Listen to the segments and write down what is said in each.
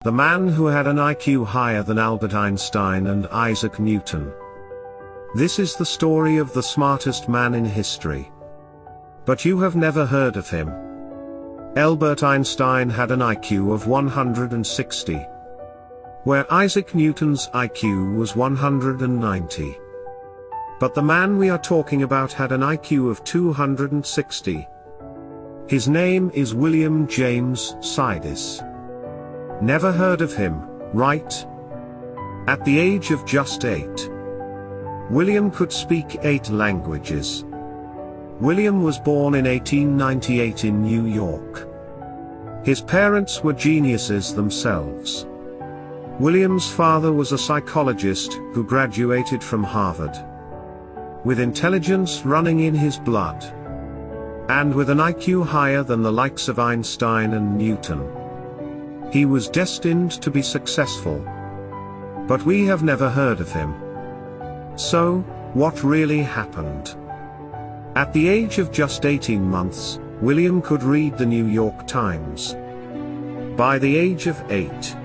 The man who had an IQ higher than Albert Einstein and Isaac Newton. This is the story of the smartest man in history. But you have never heard of him. Albert Einstein had an IQ of 160, where Isaac Newton's IQ was 190. But the man we are talking about had an IQ of 260. His name is William James Sidis. Never heard of him, right? At the age of just 8, William could speak 8 languages. William was born in 1898 in New York. His parents were geniuses themselves. William's father was a psychologist who graduated from Harvard, with intelligence running in his blood, and with an IQ higher than the likes of Einstein and Newton. He was destined to be successful. But we have never heard of him. So, what really happened? At the age of just 18 months, William could read the New York Times. By the age of 8,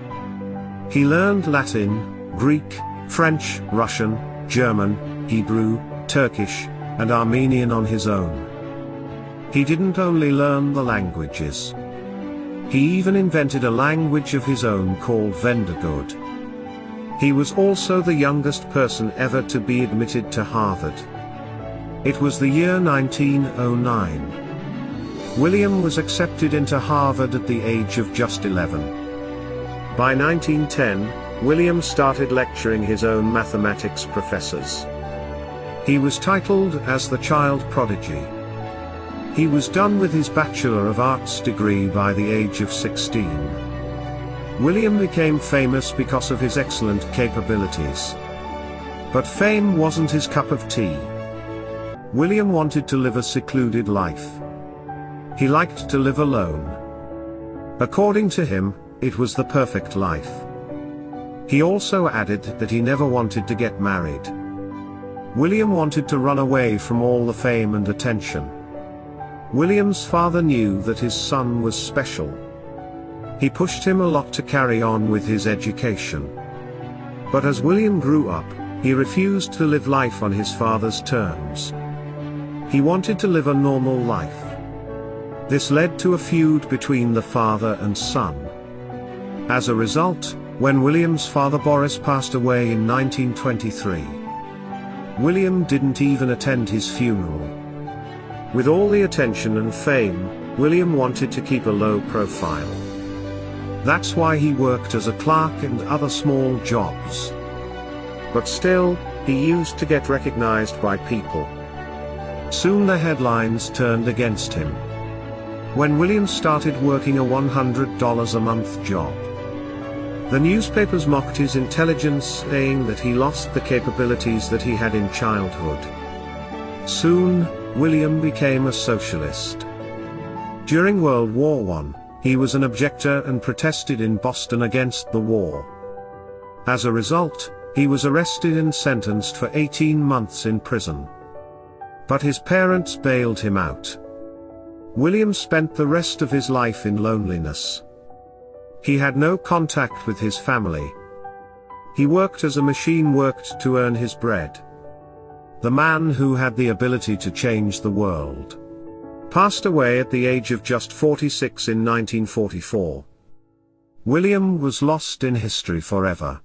he learned Latin, Greek, French, Russian, German, Hebrew, Turkish, and Armenian on his own. He didn't only learn the languages. He even invented a language of his own called Vendergood. He was also the youngest person ever to be admitted to Harvard. It was the year 1909. William was accepted into Harvard at the age of just 11. By 1910, William started lecturing his own mathematics professors. He was titled as the child prodigy. He was done with his Bachelor of Arts degree by the age of 16. William became famous because of his excellent capabilities. But fame wasn't his cup of tea. William wanted to live a secluded life. He liked to live alone. According to him, it was the perfect life. He also added that he never wanted to get married. William wanted to run away from all the fame and attention. William's father knew that his son was special. He pushed him a lot to carry on with his education. But as William grew up, he refused to live life on his father's terms. He wanted to live a normal life. This led to a feud between the father and son. As a result, when William's father Boris passed away in 1923, William didn't even attend his funeral. With all the attention and fame, William wanted to keep a low profile. That's why he worked as a clerk and other small jobs. But still, he used to get recognized by people. Soon the headlines turned against him. When William started working a $100 a month job, the newspapers mocked his intelligence, saying that he lost the capabilities that he had in childhood. Soon, William became a socialist. During World War I, he was an objector and protested in Boston against the war. As a result, he was arrested and sentenced for 18 months in prison. But his parents bailed him out. William spent the rest of his life in loneliness. He had no contact with his family. He worked as a machine worked to earn his bread. The man who had the ability to change the world passed away at the age of just 46 in 1944. William was lost in history forever.